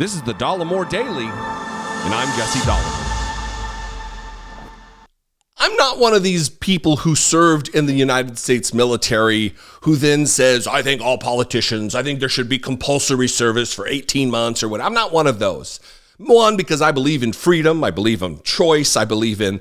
This is the Dollemore Daily, and I'm Jesse Dollemore. I'm not one of these people who served in the United States military who then says, I think there should be compulsory service for 18 months or what. I'm not one of those. One, because I believe in freedom. I believe in choice. I believe in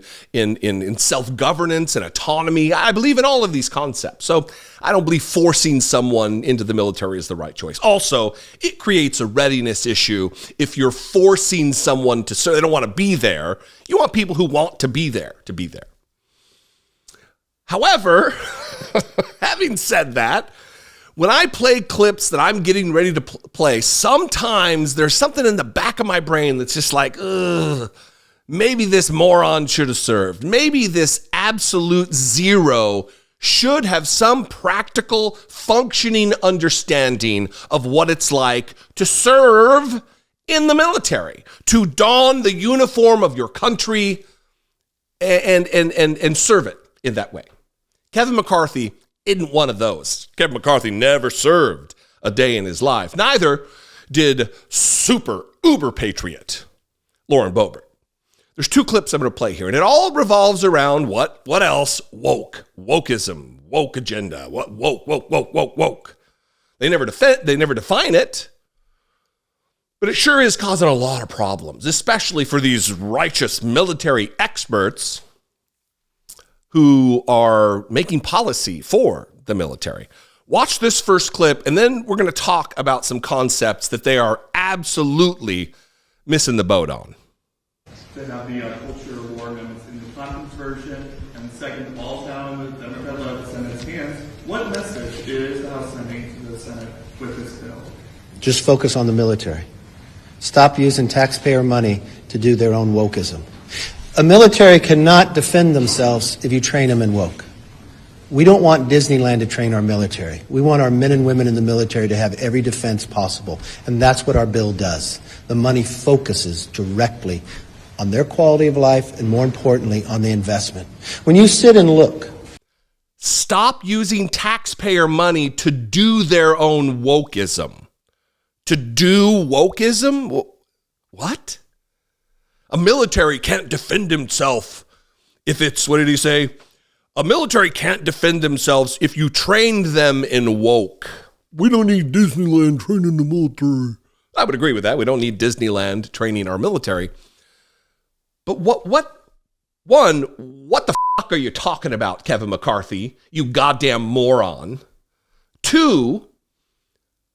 self-governance and autonomy. I believe in all of these concepts. So I don't believe forcing someone into the military is the right choice. Also, it creates a readiness issue if you're forcing someone to serve. They don't want to be there. You want people who want to be there to be there. However, having said that, when I play clips that I'm getting ready to play, sometimes there's something in the back of my brain that's just like, ugh, maybe this moron should have served. Maybe this absolute zero should have some practical, functioning understanding of what it's like to serve in the military, to don the uniform of your country and serve it in that way. Kevin McCarthy isn't one of those. Kevin McCarthy never served a day in his life. Neither did super uber patriot Lauren Boebert. There's two clips I'm going to play here, and it all revolves around what else? Wokeism, woke agenda, woke. They never define it, but it sure is causing a lot of problems, especially for these righteous military experts who are making policy for the military. Watch this first clip, and then we're going to talk about some concepts that they are absolutely missing the boat on. To have the culture war amendments in the conference version, and the second falls down with Democrat-led Senate's hands. What message is the House sending to the Senate with this bill? Just focus on the military. Stop using taxpayer money to do their own wokeism. A military cannot defend themselves if you train them in woke. We don't want Disneyland to train our military. We want our men and women in the military to have every defense possible, and that's what our bill does. The money focuses directly on their quality of life and, more importantly, on the investment. When you sit and look. Stop using taxpayer money to do their own wokeism. To do wokeism? What? A military can't defend himself if it's, what did he say? A military can't defend themselves if you trained them in woke. We don't need Disneyland training the military. I would agree with that. We don't need Disneyland training our military. But what the fuck are you talking about, Kevin McCarthy? You goddamn moron. Two,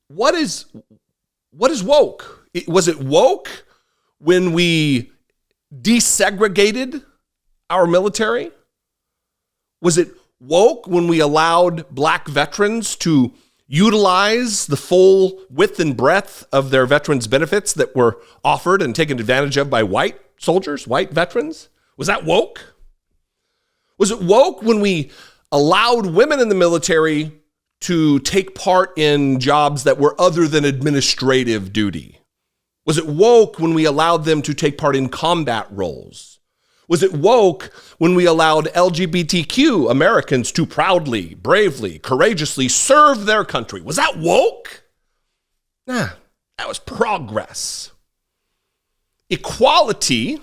what is woke? Was it woke when we desegregated our military? Was it woke when we allowed black veterans to utilize the full width and breadth of their veterans' benefits that were offered and taken advantage of by white soldiers, white veterans? Was that woke? Was it woke when we allowed women in the military to take part in jobs that were other than administrative duty? Was it woke when we allowed them to take part in combat roles? Was it woke when we allowed LGBTQ Americans to proudly, bravely, courageously serve their country? Was that woke? Nah, that was progress. Equality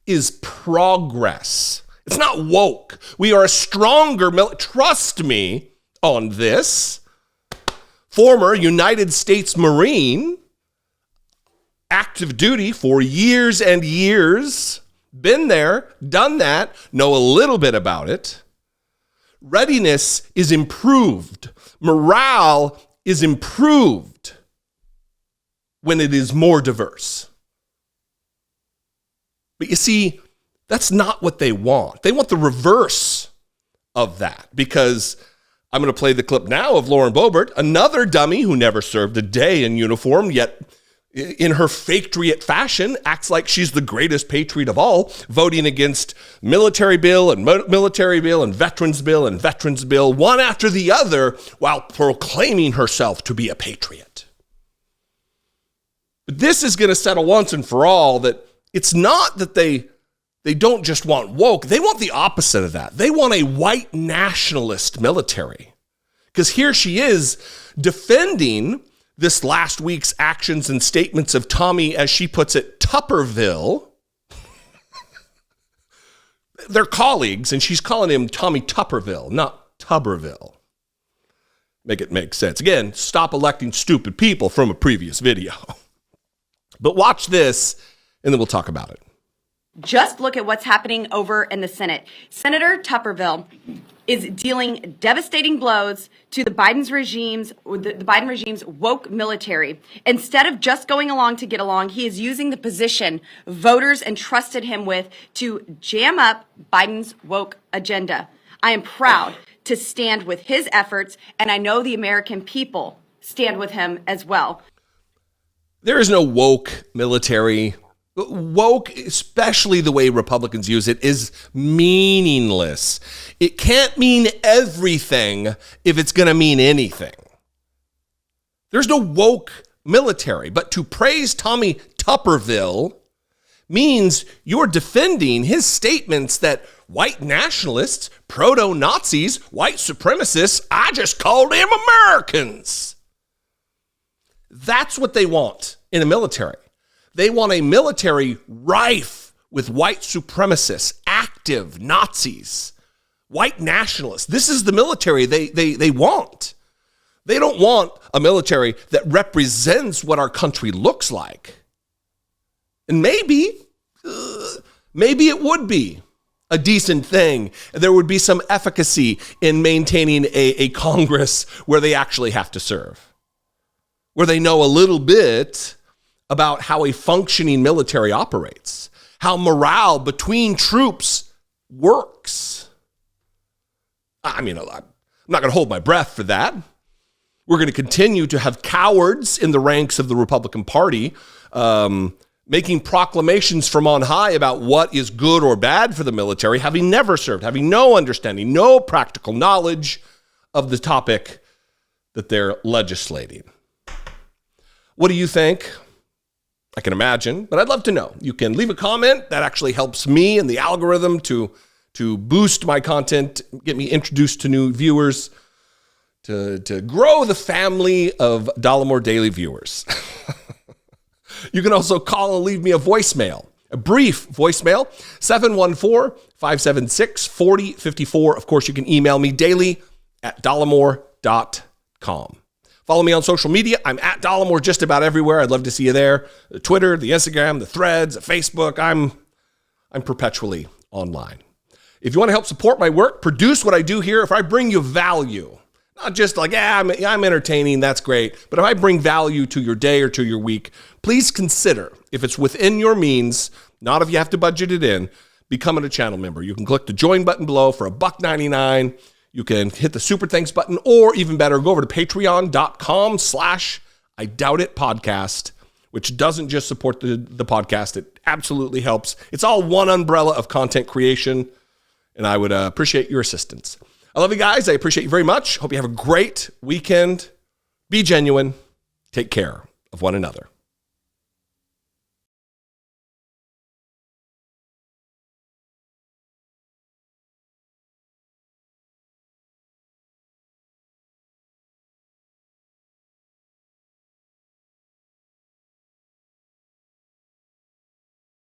is progress. It's not woke. We are a stronger trust me on this. Former United States Marine, active duty for years and years, been there, done that, know a little bit about it. Readiness is improved. Morale is improved when it is more diverse. But you see, that's not what they want. They want the reverse of that, because I'm going to play the clip now of Lauren Boebert, another dummy who never served a day in uniform, yet in her patriot fashion, acts like she's the greatest patriot of all, voting against military bill and veterans bill, one after the other, while proclaiming herself to be a patriot. But this is going to settle once and for all that it's not that they don't just want woke. They want the opposite of that. They want a white nationalist military. Because here she is defending this last week's actions and statements of Tommy, as she puts it, Tuberville. They're colleagues, and she's calling him Tommy Tuberville, not Tuberville. Make it make sense. Again, stop electing stupid people from a previous video. But watch this, and then we'll talk about it. Just look at what's happening over in the Senate. Senator Tuberville is dealing devastating blows to the Biden regime's woke military. Instead of just going along to get along, he is using the position voters entrusted him with to jam up Biden's woke agenda. I am proud to stand with his efforts, and I know the American people stand with him as well. There is no woke military. Woke, especially the way Republicans use it, is meaningless. It can't mean everything if it's going to mean anything. There's no woke military, but to praise Tommy Tuberville means you're defending his statements that white nationalists, proto-Nazis, white supremacists, I just called them Americans. That's what they want in a military. They want a military rife with white supremacists, active Nazis, white nationalists. This is the military they want. They don't want a military that represents what our country looks like. And maybe it would be a decent thing. There would be some efficacy in maintaining a Congress where they actually have to serve, where they know a little bit about how a functioning military operates, how morale between troops works. I mean, I'm not going to hold my breath for that. We're going to continue to have cowards in the ranks of the Republican Party making proclamations from on high about what is good or bad for the military, having never served, having no understanding, no practical knowledge of the topic that they're legislating. What do you think? I can imagine, but I'd love to know. You can leave a comment. That actually helps me and the algorithm to boost my content, get me introduced to new viewers, to grow the family of Dollemore Daily viewers. You can also call and leave me a voicemail, a brief voicemail, 714-576-4054. Of course, you can email me daily at dollemore.com. Follow me on social media. I'm at Dollemore just about everywhere. I'd love to see you there. The Twitter, the Instagram, the Threads, the Facebook. I'm perpetually online. If you want to help support my work, produce what I do here, if I bring you value, not just like, I'm entertaining, that's great, but if I bring value to your day or to your week, please consider, if it's within your means, not if you have to budget it in, becoming a channel member. You can click the join button below for $1.99. You can hit the super thanks button, or even better, go over to patreon.com/IDoubtItPodcast, which doesn't just support the podcast. It absolutely helps. It's all one umbrella of content creation, and I would appreciate your assistance. I love you guys. I appreciate you very much. Hope you have a great weekend. Be genuine. Take care of one another.